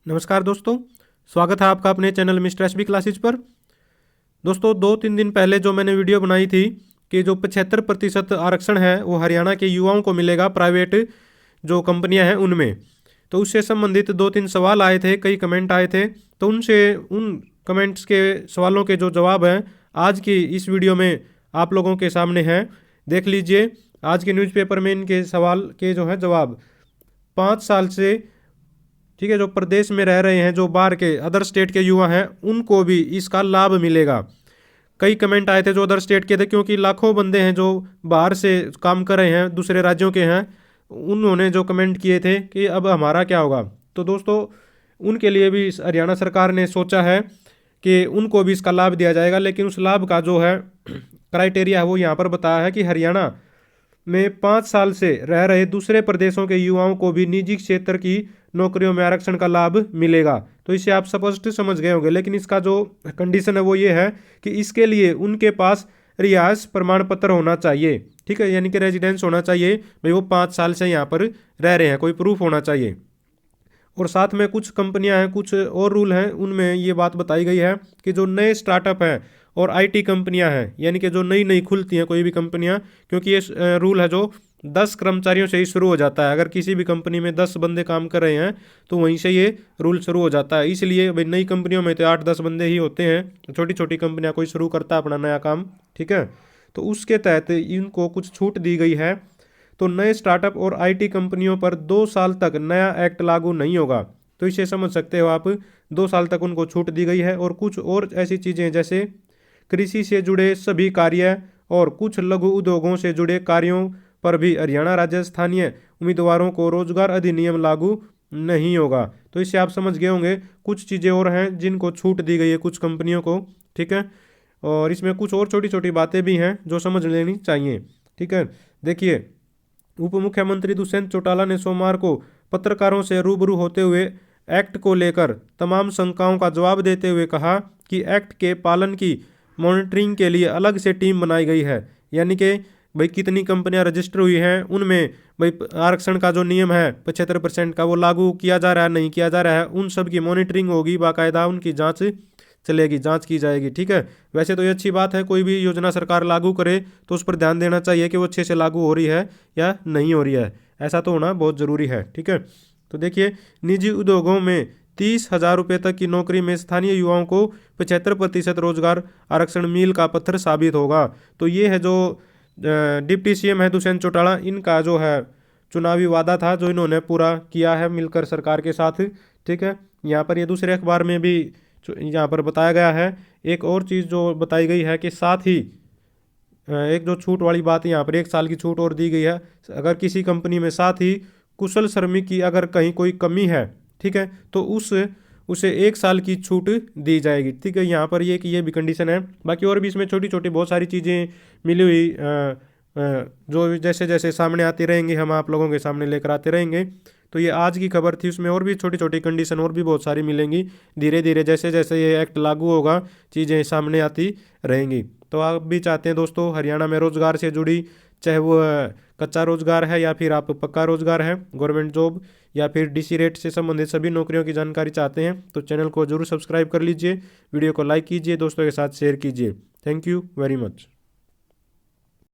नमस्कार दोस्तों, स्वागत है आपका अपने चैनल मिस्टर एसबी क्लासेज पर। दोस्तों 2-3 दिन पहले जो मैंने वीडियो बनाई थी कि जो 75% आरक्षण है वो हरियाणा के युवाओं को मिलेगा प्राइवेट जो कंपनियां हैं उनमें। तो उससे संबंधित 2-3 सवाल आए थे, कई कमेंट आए थे। तो उन कमेंट्स के सवालों के जो जवाब हैं आज की इस वीडियो में आप लोगों के सामने हैं। देख लीजिए आज के न्यूज़पेपर में इनके सवाल के जो है जवाब। 5 साल से ठीक है, जो प्रदेश में रह रहे हैं, जो बाहर के अदर स्टेट के युवा हैं, उनको भी इसका लाभ मिलेगा। कई कमेंट आए थे जो अदर स्टेट के थे, क्योंकि लाखों बंदे हैं जो बाहर से काम कर रहे हैं, दूसरे राज्यों के हैं। उन्होंने जो कमेंट किए थे कि अब हमारा क्या होगा। तो दोस्तों उनके लिए भी हरियाणा सरकार ने सोचा है कि उनको भी इसका लाभ दिया जाएगा, लेकिन उस लाभ का जो है क्राइटेरिया है वो यहाँ पर बताया है कि हरियाणा में 5 साल से रह रहे दूसरे प्रदेशों के युवाओं को भी निजी क्षेत्र की नौकरियों में आरक्षण का लाभ मिलेगा। तो इसे आप स्पष्ट समझ गए होंगे, लेकिन इसका जो कंडीशन है वो ये है कि इसके लिए उनके पास रिहायश प्रमाण पत्र होना चाहिए। ठीक है, यानी कि रेजिडेंस होना चाहिए, भाई वो 5 साल से यहाँ पर रह रहे हैं, कोई प्रूफ होना चाहिए। और साथ में कुछ कंपनियां हैं, कुछ और रूल हैं, उनमें ये बात बताई गई है कि जो नए स्टार्टअप हैं और आईटी कंपनियां हैं, यानी कि जो नई नई खुलती हैं कोई भी कंपनियां, क्योंकि ये रूल है जो 10 कर्मचारियों से ही शुरू हो जाता है। अगर किसी भी कंपनी में 10 बंदे काम कर रहे हैं तो वहीं से ये रूल शुरू हो जाता है। इसलिए भाई नई कंपनियों में तो 8-10 बंदे ही होते हैं, छोटी छोटी कंपनियां कोई शुरू करता है अपना नया काम। ठीक है, तो उसके तहत इनको कुछ छूट दी गई है। तो नए स्टार्टअप और आईटी कंपनियों पर 2 साल तक नया एक्ट लागू नहीं होगा। तो इसे समझ सकते हो आप, 2 साल तक उनको छूट दी गई है। और कुछ और ऐसी चीज़ें जैसे कृषि से जुड़े सभी कार्य और कुछ लघु उद्योगों से जुड़े कार्यों पर भी हरियाणा राज्य स्थानीय उम्मीदवारों को रोजगार अधिनियम लागू नहीं होगा। तो इससे आप समझ गए होंगे कुछ चीज़ें और हैं जिनको छूट दी गई है कुछ कंपनियों को। ठीक है, और इसमें कुछ और छोटी छोटी बातें भी हैं जो समझ लेनी चाहिए। ठीक है, देखिए उप मुख्यमंत्री दुष्यंत चौटाला ने सोमवार को पत्रकारों से रूबरू होते हुए एक्ट को लेकर तमाम शंकाओं का जवाब देते हुए कहा कि एक्ट के पालन की मॉनिटरिंग के लिए अलग से टीम बनाई गई है। यानी कि भाई कितनी कंपनियां रजिस्टर हुई हैं, उनमें भाई आरक्षण का जो नियम है 75% का वो लागू किया जा रहा है नहीं किया जा रहा है, उन सब की मॉनिटरिंग होगी, बाकायदा उनकी जांच चलेगी, जांच की जाएगी। ठीक है, वैसे तो ये अच्छी बात है, कोई भी योजना सरकार लागू करे तो उस पर ध्यान देना चाहिए कि वो अच्छे से लागू हो रही है या नहीं हो रही है, ऐसा तो होना बहुत ज़रूरी है। ठीक है, तो देखिए निजी उद्योगों में 30,000 रुपये तक की नौकरी में स्थानीय युवाओं को 75% रोजगार आरक्षण मील का पत्थर साबित होगा। तो ये है जो डिप्टी सीएम है दुष्यंत चौटाला, इनका जो है चुनावी वादा था जो इन्होंने पूरा किया है मिलकर सरकार के साथ। ठीक है, यहाँ पर ये दूसरे अखबार में भी यहाँ पर बताया गया है। एक और चीज़ जो बताई गई है कि साथ ही एक जो छूट वाली बात यहाँ पर 1 साल की छूट और दी गई है। अगर किसी कंपनी में साथ ही कुशल श्रमिक की अगर कहीं कोई कमी है, ठीक है, तो उसे 1 साल की छूट दी जाएगी। ठीक है, यहाँ पर ये भी कंडीशन है। बाकी और भी इसमें छोटी छोटी बहुत सारी चीज़ें मिली हुई जो जैसे जैसे सामने आती रहेंगी हम आप लोगों के सामने लेकर आते रहेंगे। तो ये आज की खबर थी, उसमें और भी छोटी छोटी कंडीशन और भी बहुत सारी मिलेंगी। धीरे धीरे जैसे जैसे ये एक्ट लागू होगा चीज़ें सामने आती रहेंगी। तो आप भी चाहते हैं दोस्तों हरियाणा में रोजगार से जुड़ी, चाहे वो कच्चा रोजगार है या फिर आप पक्का रोजगार है, गवर्नमेंट जॉब या फिर डीसी रेट से संबंधित सभी नौकरियों की जानकारी चाहते हैं, तो चैनल को जरूर सब्सक्राइब कर लीजिए, वीडियो को लाइक कीजिए, दोस्तों के साथ शेयर कीजिए। Thank you very much.